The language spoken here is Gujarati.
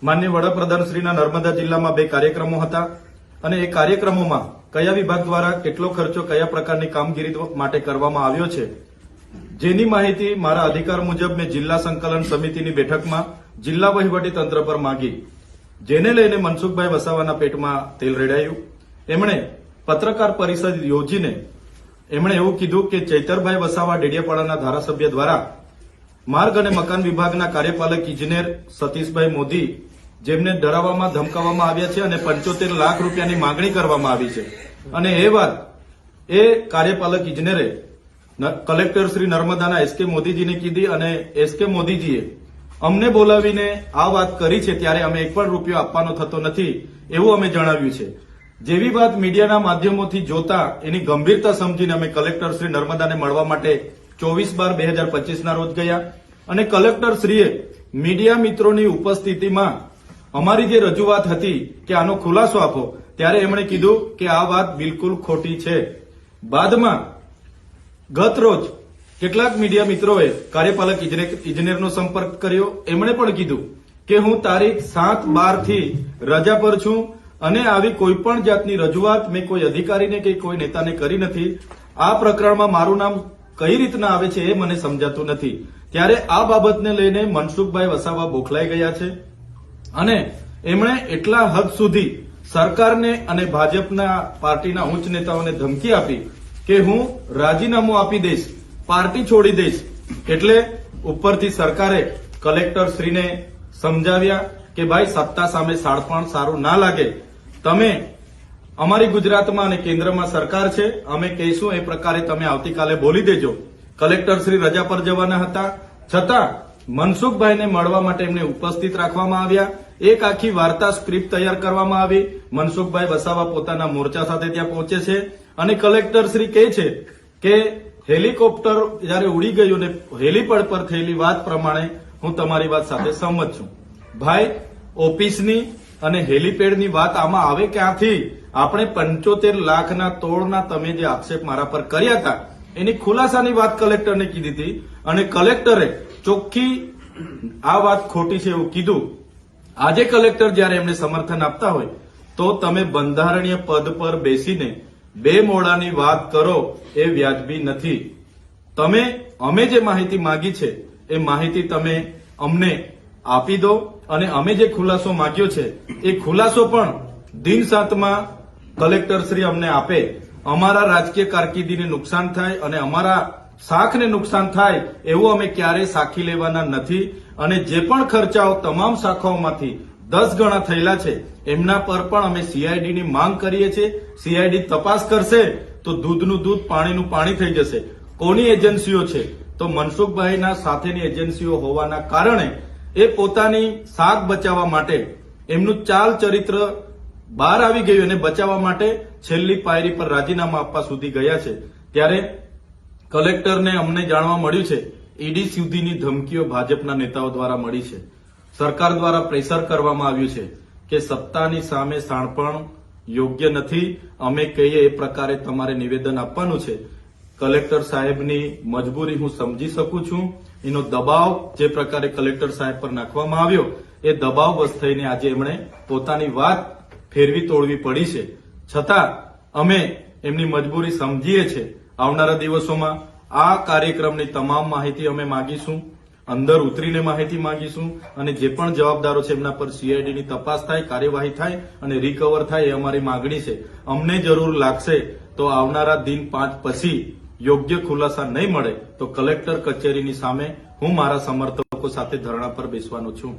માનनीय વડાપ્રધાનશ્રીના નર્મદા જિલ્લામાં 2 કાર્યક્રમો હતા અને એ કાર્યક્રમોમાં કયા વિભાગ દ્વારા કેટલો ખર્ચો કયા પ્રકારની કામગીરી માટે કરવામાં આવ્યો છે જેની માહિતી મારા અધિકાર મુજબ મેં જિલ્લા સંકલન સમિતિની બેઠકમાં જિલ્લા વહીવટી તંત્ર પર માંગી, જેને લઈને મનસુખભાઈ વસાવાના પેટમાં તેલ રેડાયું। એમણે પત્રકાર પરિષદ યોજીને એમણે એવું કીધું કે ચૈતરભાઈ વસાવા ડેડિયાપાડાના ધારાસભ્ય દ્વારા માર્ગ અને મકાન વિભાગના કાર્યપાલક ઇજનેર સતીશભાઈ મોદી જેમને ડરાવવામાં ધમકાવવામાં આવ્યા છે અને 75 લાખ રૂપિયાની માંગણી કરવામાં આવી છે અને એ વાત એ કાર્યપાલક ઇજનેરે કલેક્ટર શ્રી નર્મદાના એસકે મોદીજીને કીધી અને એસકે મોદીજીએ અમને બોલાવીને આ વાત કરી છે ત્યારે અમે 1 પણ રૂપિયો આપવાનો થતો નથી એવું અમે જણાવ્યું છે। જેવી વાત મીડિયાના માધ્યમોથી જોતા એની ગંભીરતા સમજીને અમે કલેક્ટર શ્રી નર્મદાને મળવા માટે 24/12/2025 રોજ ગયા અને કલેક્ટર શ્રીએ મીડિયા મિત્રોની ઉપસ્થિતિમાં અમારી જે રજૂઆત હતી કે આનો ખુલાસો આપો ત્યારે એમણે કીધું કે આ વાત બિલકુલ ખોટી છે। બાદમાં ગત રોજ કેટલાક મીડિયા મિત્રોએ કાર્યપાલક ઇજનેરનો સંપર્ક કર્યો। એમણે પણ કીધું કે હું તારીખ 7/12 થી રજા પર છું અને આવી કોઈ પણ જાતની રજૂઆત મેં કોઈ અધિકારીને કે કોઈ નેતાને કરી નથી। આ પ્રકરણમાં મારું નામ કઈ રીતના આવે છે એ મને સમજાતું નથી। ત્યારે આ બાબતને લઈને મનસુખભાઈ વસાવા બોખલાઈ ગયા છે અને એમણે એટલા હદ સુધી સરકારને અને ભાજપના પાર્ટીના ઉચ્ચ નેતાઓને ધમકી આપી કે હું રાજીનામું આપી દઈશ, પાર્ટી છોડી દઈશ। એટલે ઉપરથી સરકારે કલેક્ટર શ્રીને સમજાવ્યા કે ભાઈ સત્તા સામે શાણપણ સારું ના લાગે, તમે અમારી ગુજરાતમાં અને કેન્દ્રમાં સરકાર છે, અમે કહીશું એ પ્રકારે તમે આવતીકાલે બોલી દેજો। કલેક્ટર શ્રી રજા પર જવાના હતા છતાં મનસુખભાઈને મળવા માટે એમને ઉપસ્થિત રાખવામાં આવ્યા। એક આખી વાર્તા સ્ક્રિપ્ટ તૈયાર કરવામાં આવી। મનસુખભાઈ વસાવા પોતાના મોરચા સાથે ત્યાં પહોંચે છે અને કલેક્ટર શ્રી કહે છે કે હેલિકોપ્ટર જયારે ઉડી ગયું ને હેલીપેડ પર થયેલી વાત પ્રમાણે હું તમારી વાત સાથે સહમત છું। ભાઈ ઓફિસની અને હેલીપેડની વાત આમાં આવે ક્યાંથી? આપણે 75 લાખના તોડના તમે જે આક્ષેપ મારા પર કર્યા હતા એની ખુલાસાની વાત કલેક્ટરને કીધી હતી અને કલેક્ટરે ચોખ્ખી આ વાત ખોટી છે એવું કીધું। આજે કલેક્ટર જયારે એમને સમર્થન આપતા હોય તો તમે બંધારણીય પદ પર બેસીને 2 મોડાની વાત કરો એ વ્યાજબી નથી। તમે અમે જે માહિતી માંગી છે એ માહિતી તમે અમને આપી દો અને અમે જે ખુલાસો માંગ્યો છે એ ખુલાસો પણ દિન 7માં કલેક્ટર શ્રી અમને આપે। અમારા રાજકીય કારકિર્દીને નુકસાન થાય અને અમારા શાખને નુકસાન થાય એવું અમે ક્યારેય સાખી લેવાના નથી અને જે પણ ખર્ચાઓ તમામ શાખાઓમાંથી 10 ગણા થયેલા છે એમના પર પણ અમે સીઆઈડીની માંગ કરીએ છીએ। સીઆઈડી તપાસ કરશે તો દૂધનું દૂધ પાણીનું પાણી થઈ જશે। કોની એજન્સીઓ છે? તો મનસુખભાઈના સાથેની એજન્સીઓ હોવાના કારણે એ પોતાની શાખ બચાવવા માટે એમનું ચાલ ચરિત્ર બહાર આવી ગયું અને બચાવવા માટે છેલ્લી પાયરી પર રાજીનામા આપવા સુધી ગયા છે। ત્યારે કલેક્ટરને અમને જાણવા મળ્યું છે ઈડી સુધીની ધમકીઓ ભાજપના નેતાઓ દ્વારા મળી છે। સરકાર દ્વારા પ્રેશર કરવામાં આવ્યું છે કે સત્તાની સામે શાણપણ યોગ્ય નથી, અમે કહીએ એ પ્રકારે તમારે નિવેદન આપવાનું છે। કલેક્ટર સાહેબની મજબૂરી હું સમજી શકું છું। એનો દબાવ જે પ્રકારે કલેક્ટર સાહેબ પર નાખવામાં આવ્યો એ દબાવવશ થઈને આજે એમણે પોતાની વાત ફેરવી તોડવી પડી છે। છતાં અમે એમની મજબૂરી સમજીએ છીએ। આવનારા દિવસોમાં આ કાર્યક્રમની તમામ માહિતી અમે માંગીશું, અંદર ઉતરીને માહિતી માંગીશું અને જે પણ જવાબદારો છે એમના પર સીઆઈડીની તપાસ થાય, કાર્યવાહી થાય અને રિકવર થાય એ અમારી માંગણી છે। અમને જરૂર લાગશે તો આવનારા દિન 5 પછી યોગ્ય ખુલાસા નહીં મળે તો કલેક્ટર કચેરીની સામે હું મારા સમર્થકો સાથે ધરણા પર બેસવાનો છું।